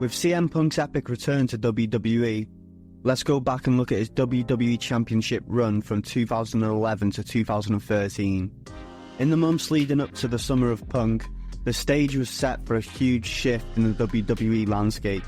With CM Punk's epic return to WWE, let's go back and look at his WWE Championship run from 2011 to 2013. In the months leading up to the summer of Punk, the stage was set for a huge shift in the WWE landscape.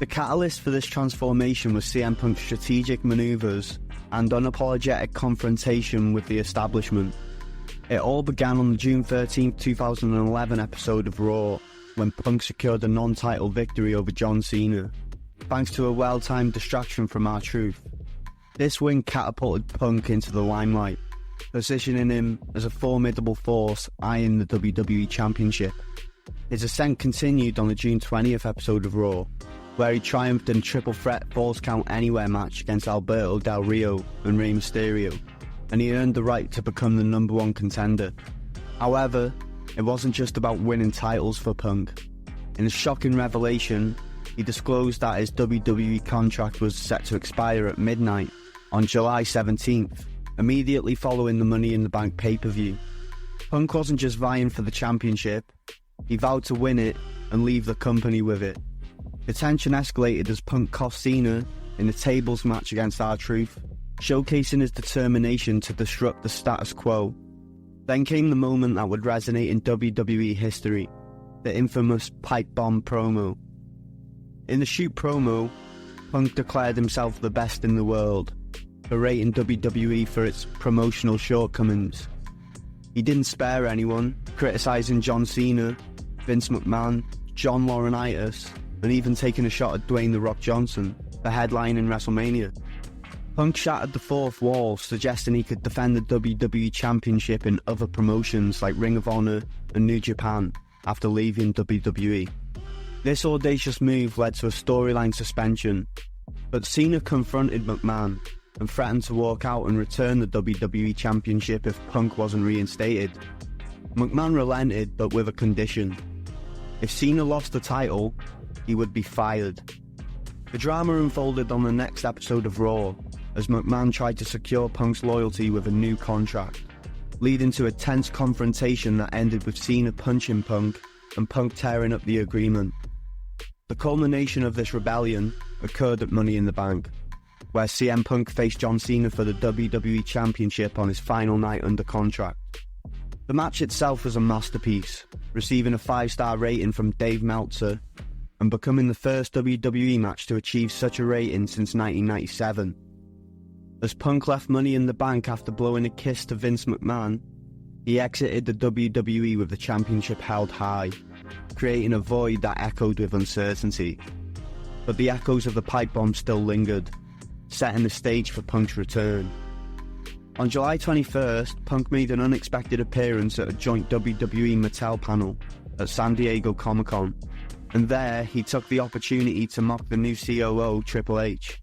The catalyst for this transformation was CM Punk's strategic maneuvers and unapologetic confrontation with the establishment. It all began on the June 13, 2011 episode of Raw, when Punk secured a non-title victory over John Cena, thanks to a well-timed distraction from R-Truth. This win catapulted Punk into the limelight, positioning him as a formidable force eyeing the WWE Championship. His ascent continued on the June 20th episode of Raw, where he triumphed in a triple threat Falls Count Anywhere match against Alberto Del Rio and Rey Mysterio, and he earned the right to become the #1 contender. However, it wasn't just about winning titles for Punk. In a shocking revelation, he disclosed that his WWE contract was set to expire at midnight on July 17th, immediately following the Money in the Bank pay-per-view. Punk wasn't just vying for the championship, he vowed to win it and leave the company with it. The tension escalated as Punk cost Cena in a tables match against R-Truth, showcasing his determination to disrupt the status quo. Then came the moment that would resonate in WWE history, the infamous pipe bomb promo. In the shoot promo, Punk declared himself the best in the world, berating WWE for its promotional shortcomings. He didn't spare anyone, criticising John Cena, Vince McMahon, John Laurinaitis, and even taking a shot at Dwayne "The Rock" Johnson for headlining WrestleMania. Punk shattered the fourth wall, suggesting he could defend the WWE Championship in other promotions like Ring of Honor and New Japan after leaving WWE. This audacious move led to a storyline suspension, but Cena confronted McMahon and threatened to walk out and return the WWE Championship if Punk wasn't reinstated. McMahon relented, but with a condition. If Cena lost the title, he would be fired. The drama unfolded on the next episode of Raw, as McMahon tried to secure Punk's loyalty with a new contract, leading to a tense confrontation that ended with Cena punching Punk and Punk tearing up the agreement. The culmination of this rebellion occurred at Money in the Bank, where CM Punk faced John Cena for the WWE Championship on his final night under contract. The match itself was a masterpiece, receiving a 5-star rating from Dave Meltzer, and becoming the first WWE match to achieve such a rating since 1997. As Punk left Money in the Bank after blowing a kiss to Vince McMahon, he exited the WWE with the championship held high, creating a void that echoed with uncertainty. But the echoes of the pipe bomb still lingered, setting the stage for Punk's return. On July 21st, Punk made an unexpected appearance at a joint WWE Mattel panel at San Diego Comic-Con, and there he took the opportunity to mock the new COO Triple H,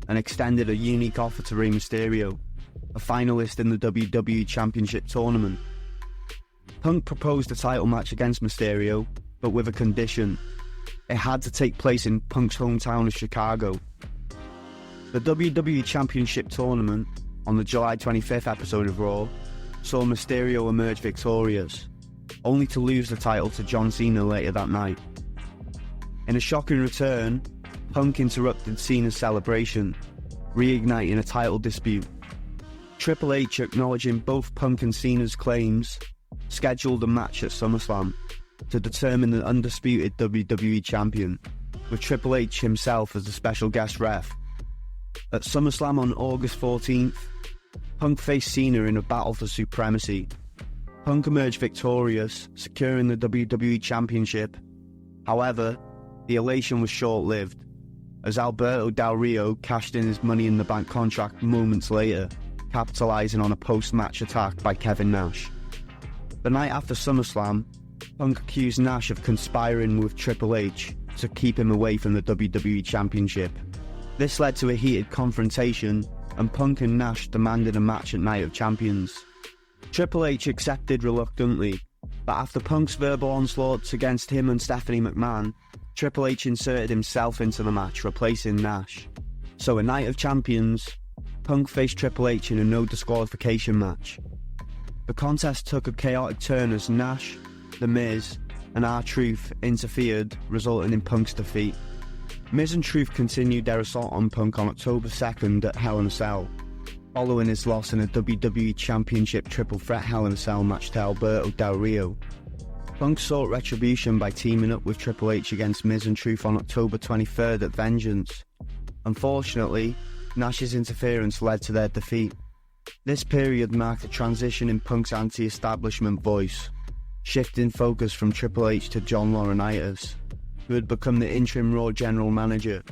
and extended a unique offer to Rey Mysterio, a finalist in the WWE Championship tournament. Punk proposed a title match against Mysterio, but with a condition. It had to take place in Punk's hometown of Chicago. The WWE Championship tournament, on the July 25th episode of Raw, saw Mysterio emerge victorious, only to lose the title to John Cena later that night. In a shocking return, Punk interrupted Cena's celebration, reigniting a title dispute. Triple H, acknowledging both Punk and Cena's claims, scheduled a match at SummerSlam to determine the undisputed WWE champion, with Triple H himself as the special guest ref. At SummerSlam on August 14th, Punk faced Cena in a battle for supremacy. Punk emerged victorious, securing the WWE Championship. However, the elation was short-lived, as Alberto Del Rio cashed in his Money in the Bank contract moments later, capitalising on a post-match attack by Kevin Nash. The night after SummerSlam, Punk accused Nash of conspiring with Triple H to keep him away from the WWE Championship. This led to a heated confrontation, and Punk and Nash demanded a match at Night of Champions. Triple H accepted reluctantly, but after Punk's verbal onslaughts against him and Stephanie McMahon, Triple H inserted himself into the match, replacing Nash. So at Night of Champions, Punk faced Triple H in a no disqualification match. The contest took a chaotic turn as Nash, The Miz, and R-Truth interfered, resulting in Punk's defeat. Miz and Truth continued their assault on Punk on October 2nd at Hell in a Cell, following his loss in a WWE Championship Triple Threat Hell in a Cell match to Alberto Del Rio. Punk sought retribution by teaming up with Triple H against Miz and Truth on October 23rd at Vengeance. Unfortunately, Nash's interference led to their defeat. This period marked a transition in Punk's anti-establishment voice, shifting focus from Triple H to John Laurinaitis, who had become the interim Raw general manager.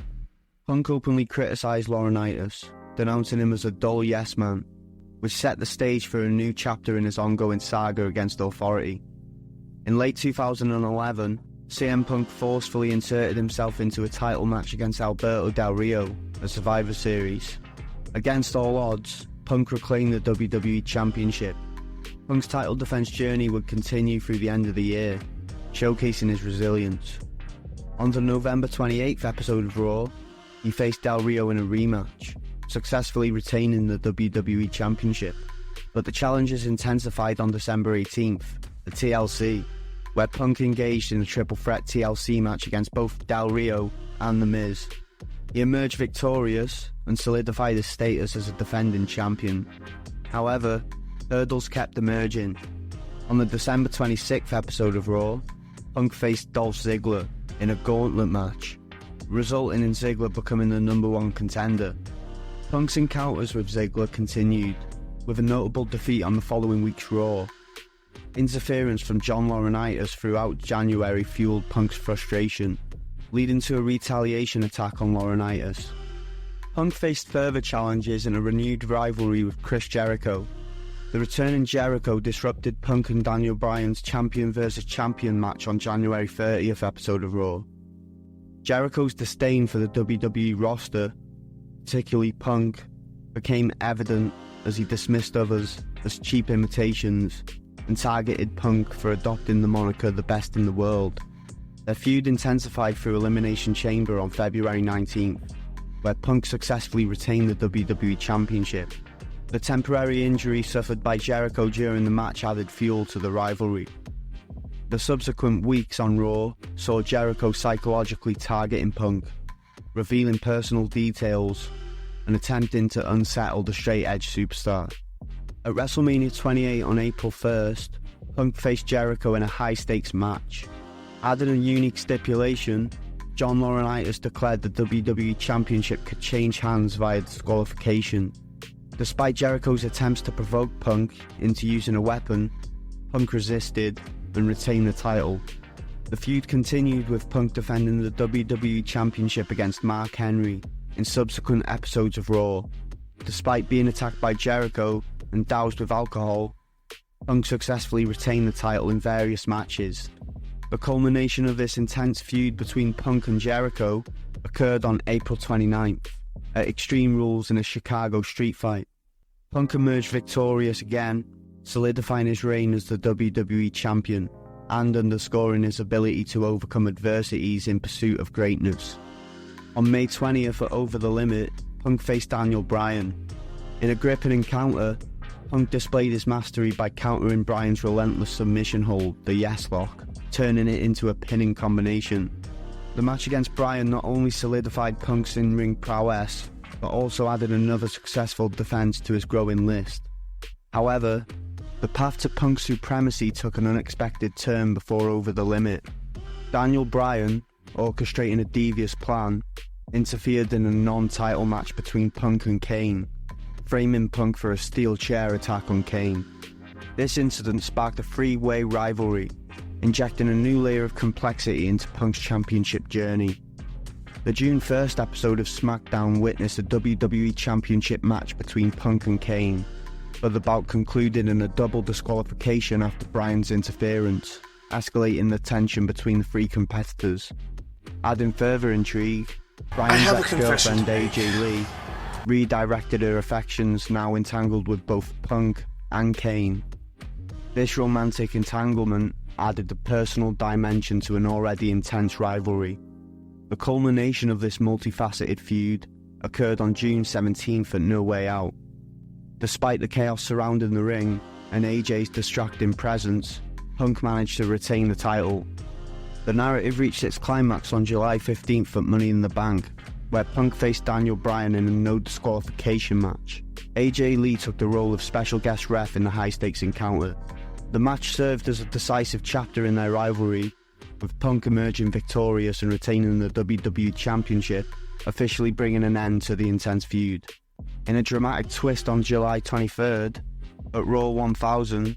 Punk openly criticised Laurinaitis, denouncing him as a dull yes-man, which set the stage for a new chapter in his ongoing saga against authority. In late 2011, CM Punk forcefully inserted himself into a title match against Alberto Del Rio at Survivor Series. Against all odds, Punk reclaimed the WWE Championship. Punk's title defense journey would continue through the end of the year, showcasing his resilience. On the November 28th episode of Raw, he faced Del Rio in a rematch, successfully retaining the WWE Championship. But the challenges intensified on December 18th, at TLC, where Punk engaged in a triple threat TLC match against both Del Rio and The Miz. He emerged victorious and solidified his status as a defending champion. However, hurdles kept emerging. On the December 26th episode of Raw, Punk faced Dolph Ziggler in a gauntlet match, resulting in Ziggler becoming the #1 contender. Punk's encounters with Ziggler continued, with a notable defeat on the following week's Raw. Interference from John Laurinaitis throughout January fueled Punk's frustration, leading to a retaliation attack on Laurinaitis. Punk faced further challenges in a renewed rivalry with Chris Jericho. The returning Jericho disrupted Punk and Daniel Bryan's champion versus champion match on January 30th episode of Raw. Jericho's disdain for the WWE roster, particularly Punk, became evident as he dismissed others as cheap imitations and targeted Punk for adopting the moniker the best in the world. Their feud intensified through Elimination Chamber on February 19th, where Punk successfully retained the WWE Championship. The temporary injury suffered by Jericho during the match added fuel to the rivalry. The subsequent weeks on Raw saw Jericho psychologically targeting Punk, revealing personal details and attempting to unsettle the straight-edge superstar. At WrestleMania 28 on April 1st, Punk faced Jericho in a high-stakes match. Adding a unique stipulation, John Laurinaitis declared the WWE Championship could change hands via disqualification. Despite Jericho's attempts to provoke Punk into using a weapon, Punk resisted and retained the title. The feud continued with Punk defending the WWE Championship against Mark Henry in subsequent episodes of Raw. Despite being attacked by Jericho and doused with alcohol, Punk successfully retained the title in various matches. The culmination of this intense feud between Punk and Jericho occurred on April 29th at Extreme Rules in a Chicago street fight. Punk emerged victorious again, solidifying his reign as the WWE Champion and underscoring his ability to overcome adversities in pursuit of greatness. On May 20th at Over the Limit, Punk faced Daniel Bryan. In a gripping encounter, Punk displayed his mastery by countering Bryan's relentless submission hold, the Yes Lock, turning it into a pinning combination. The match against Bryan not only solidified Punk's in-ring prowess, but also added another successful defense to his growing list. However, the path to Punk's supremacy took an unexpected turn before Over the Limit. Daniel Bryan, orchestrating a devious plan, interfered in a non-title match between Punk and Kane, framing Punk for a steel chair attack on Kane. This incident sparked a three-way rivalry, injecting a new layer of complexity into Punk's championship journey. The June 1st episode of SmackDown witnessed a WWE Championship match between Punk and Kane, but the bout concluded in a double disqualification after Bryan's interference, escalating the tension between the three competitors. Adding further intrigue, Bryan's ex-girlfriend AJ Lee redirected her affections, now entangled with both Punk and Kane. This romantic entanglement added a personal dimension to an already intense rivalry. The culmination of this multifaceted feud occurred on June 17th at No Way Out. Despite the chaos surrounding the ring and AJ's distracting presence, Punk managed to retain the title. The narrative reached its climax on July 15th at Money in the Bank, where Punk faced Daniel Bryan in a no disqualification match. AJ Lee took the role of special guest ref in the high-stakes encounter. The match served as a decisive chapter in their rivalry, with Punk emerging victorious and retaining the WWE Championship, officially bringing an end to the intense feud. In a dramatic twist on July 23rd, at Raw 1000,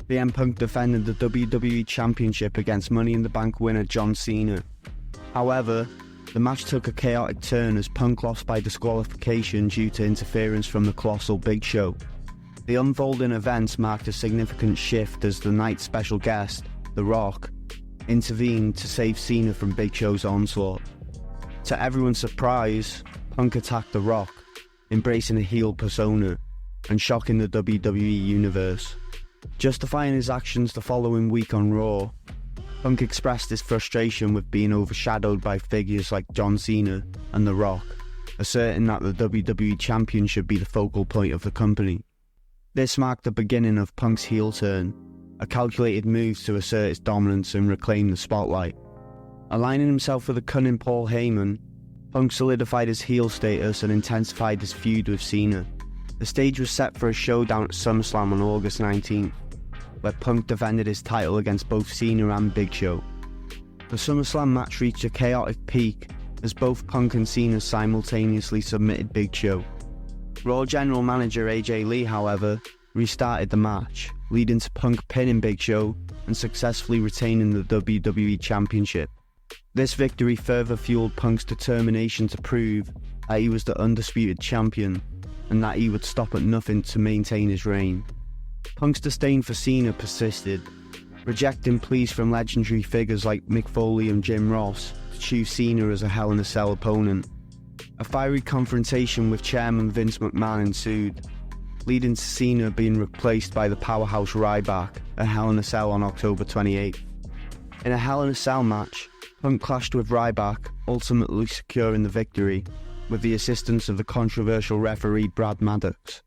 CM Punk defended the WWE Championship against Money in the Bank winner John Cena. However, the match took a chaotic turn as Punk lost by disqualification due to interference from the Colossal Big Show. The unfolding events marked a significant shift as the night's special guest, The Rock, intervened to save Cena from Big Show's onslaught. To everyone's surprise, Punk attacked The Rock, embracing a heel persona and shocking the WWE Universe. Justifying his actions the following week on Raw, Punk expressed his frustration with being overshadowed by figures like John Cena and The Rock, asserting that the WWE Champion should be the focal point of the company. This marked the beginning of Punk's heel turn, a calculated move to assert his dominance and reclaim the spotlight. Aligning himself with the cunning Paul Heyman, Punk solidified his heel status and intensified his feud with Cena. The stage was set for a showdown at SummerSlam on August 19th, where Punk defended his title against both Cena and Big Show. The SummerSlam match reached a chaotic peak as both Punk and Cena simultaneously submitted Big Show. Raw General Manager AJ Lee, however, restarted the match, leading to Punk pinning Big Show and successfully retaining the WWE Championship. This victory further fueled Punk's determination to prove that he was the undisputed champion and that he would stop at nothing to maintain his reign. Punk's disdain for Cena persisted, rejecting pleas from legendary figures like Mick Foley and Jim Ross to choose Cena as a Hell in a Cell opponent. A fiery confrontation with Chairman Vince McMahon ensued, leading to Cena being replaced by the powerhouse Ryback at Hell in a Cell on October 28th. In a Hell in a Cell match, Punk clashed with Ryback, ultimately securing the victory, with the assistance of the controversial referee Brad Maddox.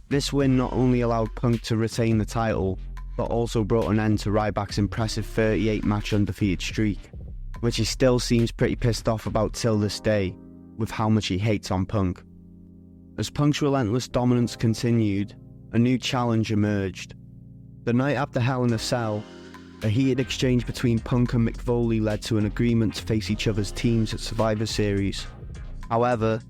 This win not only allowed Punk to retain the title, but also brought an end to Ryback's impressive 38-match undefeated streak, which he still seems pretty pissed off about till this day, with how much he hates on Punk. As Punk's relentless dominance continued, a new challenge emerged. The night after Hell in a Cell, a heated exchange between Punk and Mick Foley led to an agreement to face each other's teams at Survivor Series. However,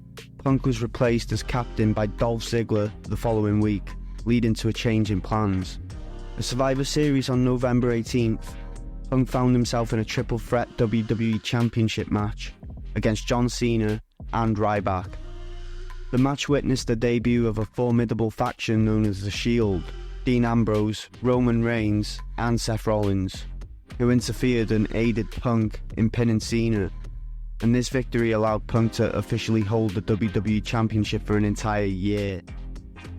Punk was replaced as captain by Dolph Ziggler the following week, leading to a change in plans. At Survivor Series on November 18th, Punk found himself in a triple threat WWE Championship match against John Cena and Ryback. The match witnessed the debut of a formidable faction known as The Shield, Dean Ambrose, Roman Reigns, and Seth Rollins, who interfered and aided Punk in pinning Cena, and this victory allowed Punk to officially hold the WWE Championship for an entire year.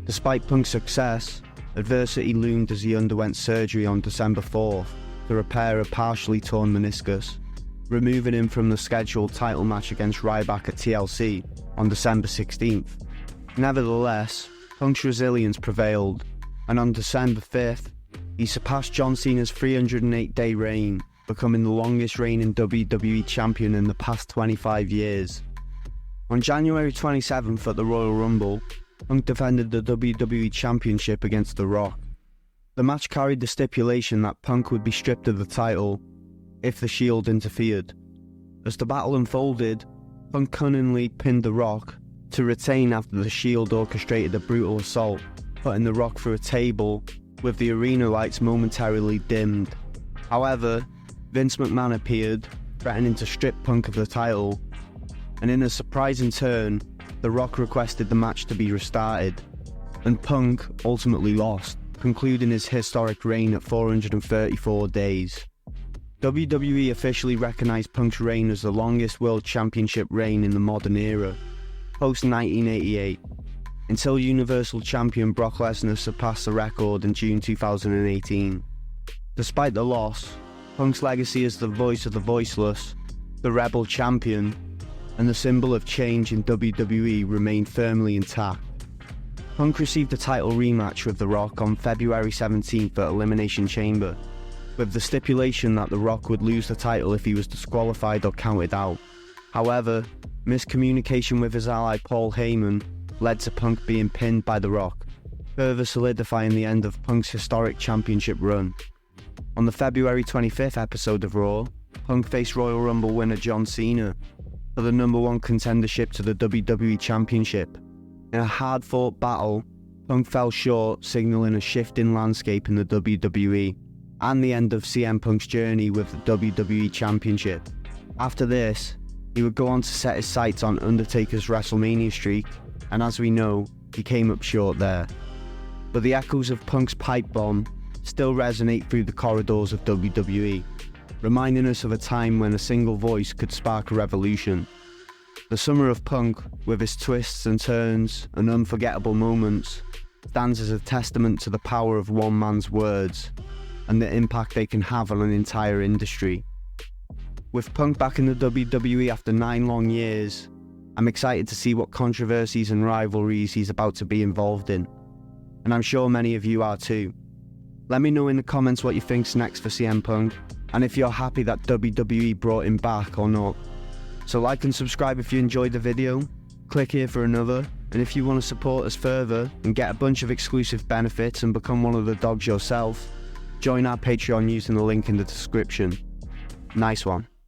Despite Punk's success, adversity loomed as he underwent surgery on December 4th to repair a partially torn meniscus, removing him from the scheduled title match against Ryback at TLC on December 16th. Nevertheless, Punk's resilience prevailed, and on December 5th, he surpassed John Cena's 308-day reign, becoming the longest reigning WWE champion in the past 25 years. On January 27th at the Royal Rumble, Punk defended the WWE Championship against The Rock. The match carried the stipulation that Punk would be stripped of the title if the Shield interfered. As the battle unfolded, Punk cunningly pinned The Rock to retain after the Shield orchestrated a brutal assault, putting The Rock through a table with the arena lights momentarily dimmed. However, Vince McMahon appeared, threatening to strip Punk of the title, and in a surprising turn, The Rock requested the match to be restarted, and Punk ultimately lost, concluding his historic reign at 434 days. WWE officially recognised Punk's reign as the longest World Championship reign in the modern era, post-1988, until Universal Champion Brock Lesnar surpassed the record in June 2018. Despite the loss, Punk's legacy as the voice of the voiceless, the Rebel Champion, and the symbol of change in WWE remained firmly intact. Punk received a title rematch with The Rock on February 17th at Elimination Chamber, with the stipulation that The Rock would lose the title if he was disqualified or counted out. However, miscommunication with his ally Paul Heyman led to Punk being pinned by The Rock, further solidifying the end of Punk's historic championship run. On the February 25th episode of Raw, Punk faced Royal Rumble winner John Cena for the #1 contendership to the WWE Championship. In a hard-fought battle, Punk fell short, signaling a shift in landscape in the WWE and the end of CM Punk's journey with the WWE Championship. After this, he would go on to set his sights on Undertaker's WrestleMania streak, and as we know, he came up short there. But the echoes of Punk's pipe bomb still resonate through the corridors of WWE, reminding us of a time when a single voice could spark a revolution. The summer of Punk, with its twists and turns and unforgettable moments, stands as a testament to the power of one man's words and the impact they can have on an entire industry. With Punk back in the WWE after 9 long years, I'm excited to see what controversies and rivalries he's about to be involved in, and I'm sure many of you are too. Let me know in the comments what you think's next for CM Punk, and if you're happy that WWE brought him back or not. So like and subscribe if you enjoyed the video, click here for another, and if you want to support us further and get a bunch of exclusive benefits and become one of the dogs yourself, join our Patreon using the link in the description. Nice one.